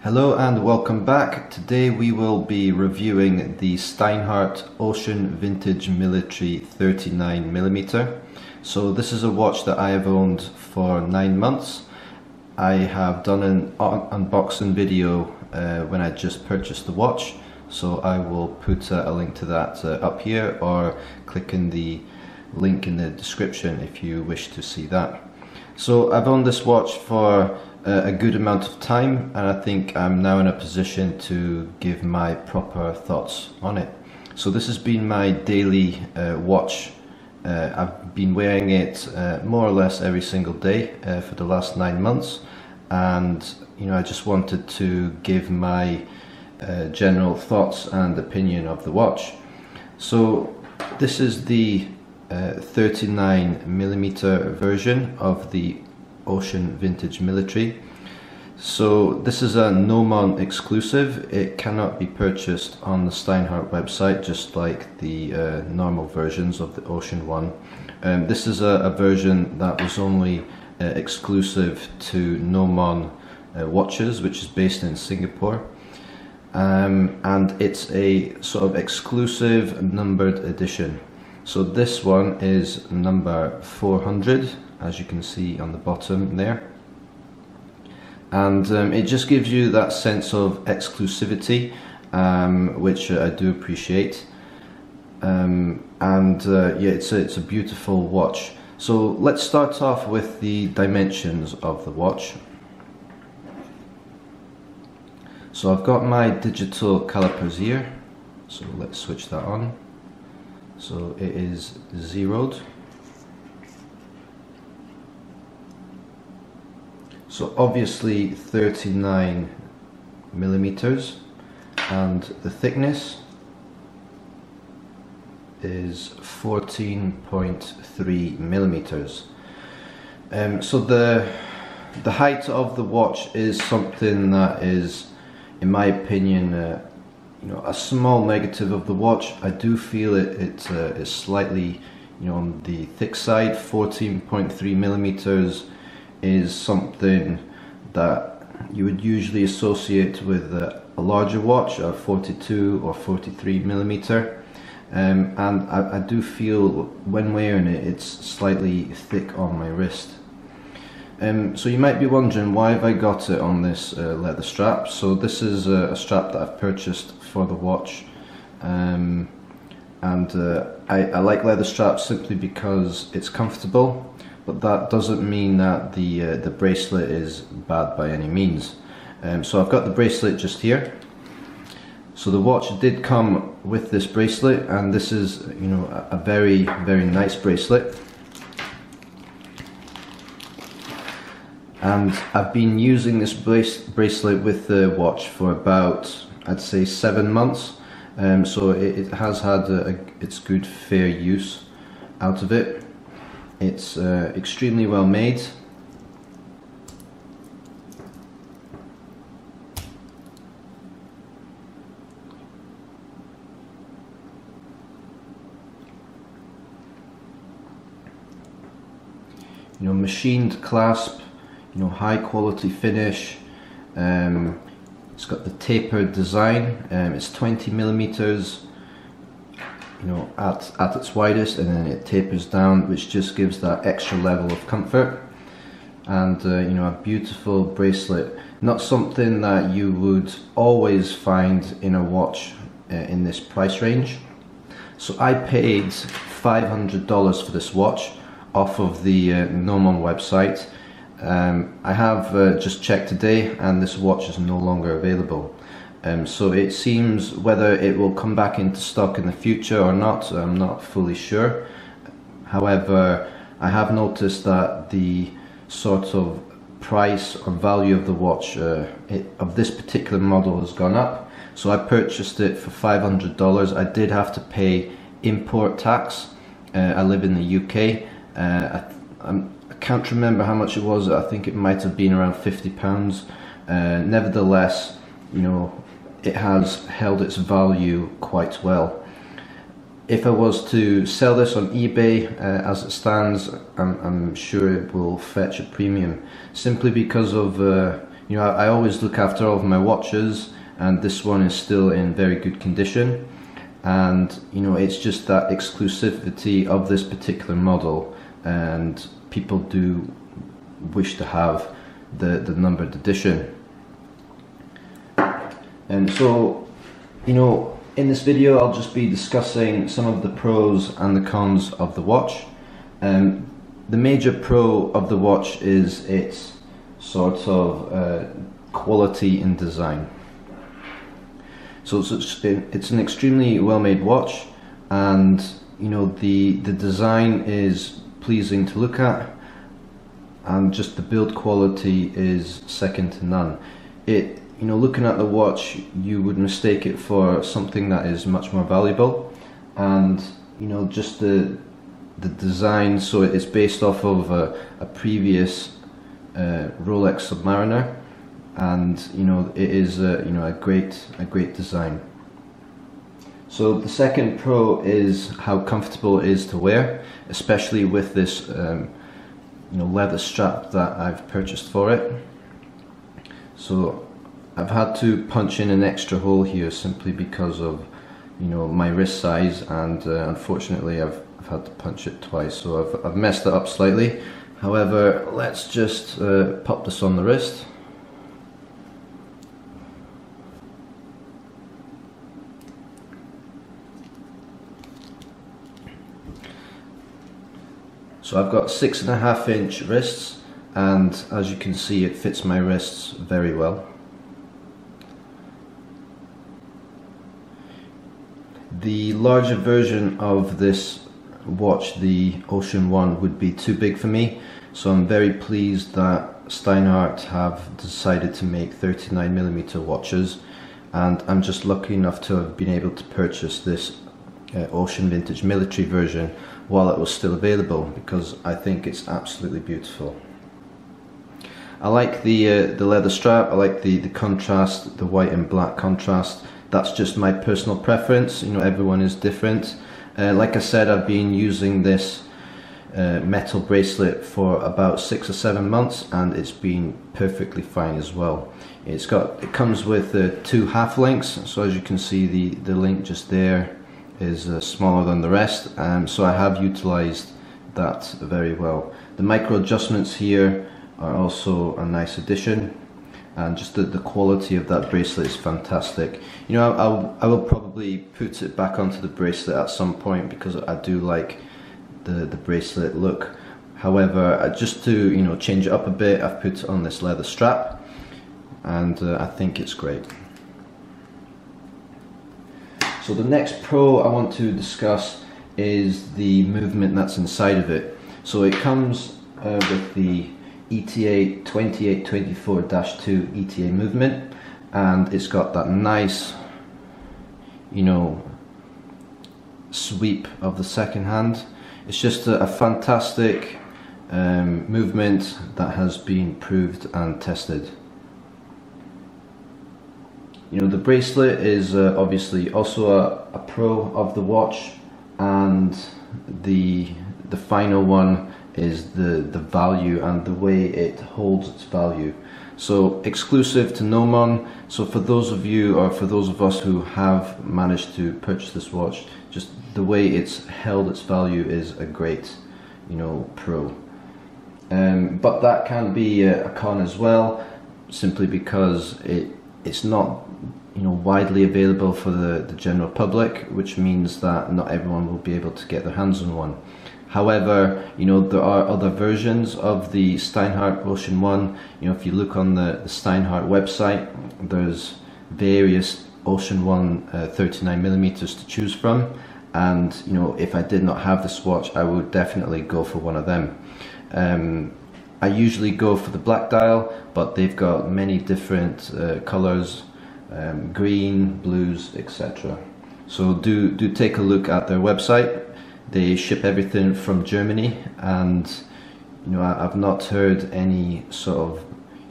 Hello and welcome back. Today we will be reviewing the Steinhart Ocean Vintage Military 39mm. So this is a watch that I have owned for 9 months. I have done an unboxing video when I just purchased the watch, so I will put a link to that up here, or click in the link in the description if you wish to see that. So I've owned this watch for a good amount of time, and I think I'm now in a position to give my proper thoughts on it. So this has been my daily watch. I've been wearing it more or less every single day for the last 9 months, and I just wanted to give my general thoughts and opinion of the watch. So this is the 39mm version of the Ocean Vintage Military. So this is a Nomon exclusive. It cannot be purchased on the Steinhart website, just like the normal versions of the Ocean one. This is a version that was only exclusive to Nomon watches, which is based in Singapore, and it's a sort of exclusive numbered edition. So this one is number 400, as you can see on the bottom there, and it just gives you that sense of exclusivity, which I do appreciate, yeah, it's a beautiful watch. So let's start off with the dimensions of the watch. So I've got my digital calipers here, so let's switch that on. So it is zeroed. So obviously 39mm, and the thickness is 14.3mm. So the height of the watch is something that is, in my opinion, a small negative of the watch. I do feel it is slightly, on the thick side. 14.3mm is something that you would usually associate with a larger watch, a 42 or 43mm, and I do feel when wearing it, it's slightly thick on my wrist. So you might be wondering, why have I got it on this leather strap? So this is a strap that I've purchased for the watch, and I like leather straps simply because it's comfortable, but that doesn't mean that the bracelet is bad by any means. So I've got the bracelet just here. So the watch did come with this bracelet, and this is a very, very nice bracelet. And I've been using this bracelet with the watch for about, I'd say, 7 months. So it has had its good fair use out of it. It's extremely well made. Machined clasp, high quality finish. It's got the tapered design. It's 20mm, at its widest, and then it tapers down, which just gives that extra level of comfort. And a beautiful bracelet, not something that you would always find in a watch in this price range. So I paid $500 for this watch off of the Nomon website. I have just checked today, and this watch is no longer available. So it seems, whether it will come back into stock in the future or not, I'm not fully sure. However, I have noticed that the sort of price or value of the watch of this particular model has gone up. So I purchased it for $500. I did have to pay import tax. I live in the UK. I can't remember how much it was. I think it might have been around £50. Nevertheless, it has held its value quite well. If I was to sell this on eBay as it stands, I'm sure it will fetch a premium, simply because of You know, I always look after all of my watches, and this one is still in very good condition. And you know, it's just that exclusivity of this particular model, and people do wish to have the numbered edition. And so, you know, in this video I'll just be discussing some of the pros and the cons of the watch. The major pro of the watch is its sort of quality in design. So it's an extremely well made watch, and you know, the design is pleasing to look at, and just the build quality is second to none. You know, looking at the watch, you would mistake it for something that is much more valuable. And you know, just the design, so it's based off of a previous Rolex Submariner, and you know, it is you know, a great design. So the second pro is how comfortable it is to wear, especially with this you know, leather strap that I've purchased for it. So I've had to punch in an extra hole here simply because of, you know, my wrist size, and unfortunately I've had to punch it twice, so I've messed it up slightly. However, let's just pop this on the wrist. So I've got 6.5 inch wrists, and as you can see, it fits my wrists very well. The larger version of this watch, the Ocean One, would be too big for me, so I'm very pleased that Steinhart have decided to make 39mm watches, and I'm just lucky enough to have been able to purchase this Ocean Vintage Military version while it was still available, because I think it's absolutely beautiful. I like the leather strap, I like the contrast, the white and black contrast. That's just my personal preference, you know, everyone is different. Like I said, I've been using this metal bracelet for about 6 or 7 months, and it's been perfectly fine as well. It comes with 2 half links, so as you can see, the link just there is smaller than the rest, so I have utilized that very well. The micro adjustments here are also a nice addition, and just the quality of that bracelet is fantastic. You know, I will probably put it back onto the bracelet at some point, because I do like the bracelet look. However, just to, you know, change it up a bit, I've put it on this leather strap, and I think it's great. So the next pro I want to discuss is the movement that's inside of it. So it comes with the ETA 2824-2 ETA movement, and it's got that nice, you know, sweep of the second hand. It's just a fantastic movement that has been proved and tested. You know, the bracelet is obviously also a pro of the watch, and the final one is the value and the way it holds its value. So exclusive to Nomon. So for those of you, or for those of us who have managed to purchase this watch, just the way it's held its value is a great, you know, pro. But that can be a con as well, simply because it's not, you know, widely available for the general public, which means that not everyone will be able to get their hands on one. However, you know, there are other versions of the Steinhart Ocean One. You know, if you look on the Steinhart website, there's various Ocean One 39mm to choose from, and you know, if I did not have this watch, I would definitely go for one of them. I usually go for the black dial, but they've got many different colors, green, blues, etc. So do take a look at their website. They ship everything from Germany, and you know, I've not heard any sort of,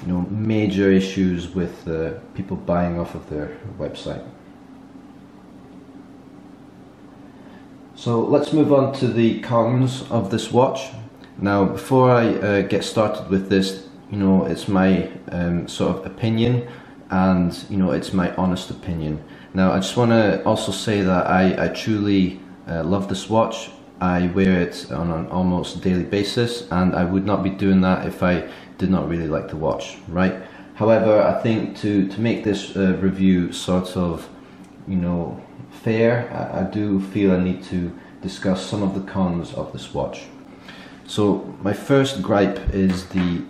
you know, major issues with people buying off of their website. So let's move on to the cons of this watch. Now, before I get started with this, you know, it's my sort of opinion, and you know, it's my honest opinion. Now I just want to also say that I truly love this watch. I wear it on an almost daily basis, and I would not be doing that if I did not really like the watch, right? However, I think to make this review sort of, you know, fair, I do feel I need to discuss some of the cons of this watch. So my first gripe is the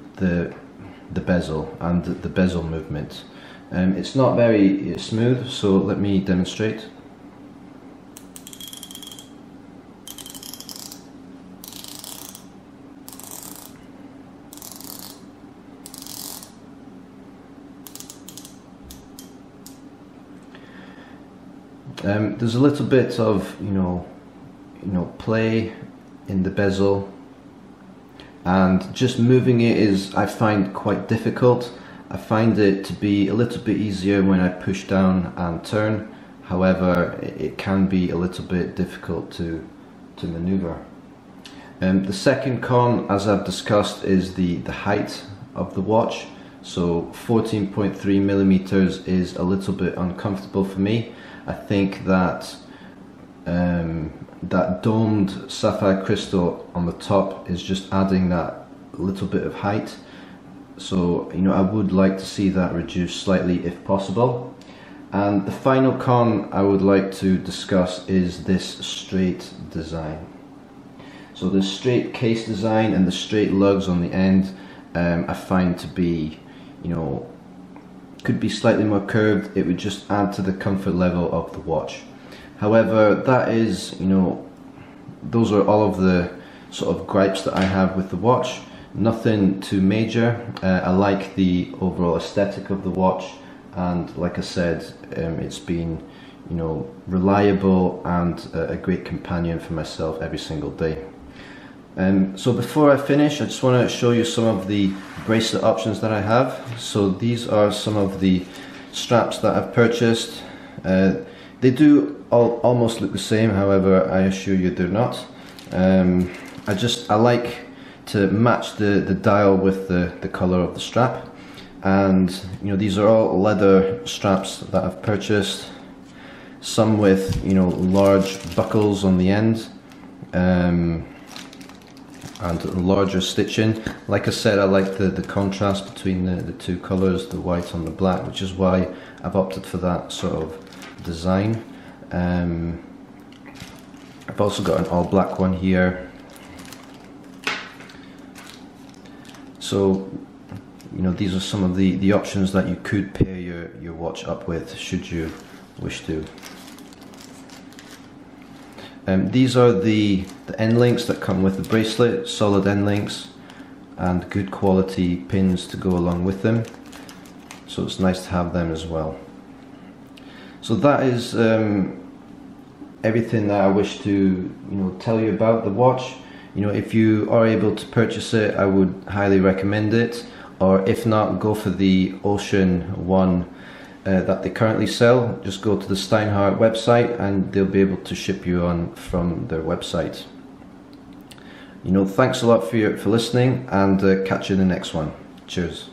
bezel and the bezel movement. It's not very smooth, so let me demonstrate. There's a little bit of you know play in the bezel, and just moving it is, I find, quite difficult. I find it to be a little bit easier when I push down and turn. However, it can be a little bit difficult to maneuver. The second con, as I've discussed, is the height of the watch. So 14.3 millimeters is a little bit uncomfortable for me. I think that that domed sapphire crystal on the top is just adding that little bit of height. So, you know, I would like to see that reduced slightly if possible. And the final con I would like to discuss is this straight design. So the straight case design and the straight lugs on the end, I find to be, you know, could be slightly more curved. It would just add to the comfort level of the watch. However, that is, you know, those are all of the sort of gripes that I have with the watch. Nothing too major. I like the overall aesthetic of the watch, and like I said, it's been, you know, reliable and a great companion for myself every single day. So before I finish, I just want to show you some of the bracelet options that I have. So these are some of the straps that I've purchased. They do almost look the same, however I assure you they're not. I like to match the dial with the color of the strap, and you know, these are all leather straps that I've purchased, some with, you know, large buckles on the end, and larger stitching. Like I said, I like the contrast between the two colors, the white on the black, which is why I've opted for that sort of design. I've also got an all black one here. So, you know, these are some of the options that you could pair your watch up with, should you wish to. These are the end links that come with the bracelet, solid end links, and good quality pins to go along with them. So it's nice to have them as well. So that is everything that I wish to, you know, tell you about the watch. You know, if you are able to purchase it, I would highly recommend it. Or if not, go for the Ocean one that they currently sell. Just go to the Steinhart website and they'll be able to ship you on from their website. You know, thanks a lot for listening, and catch you in the next one. Cheers.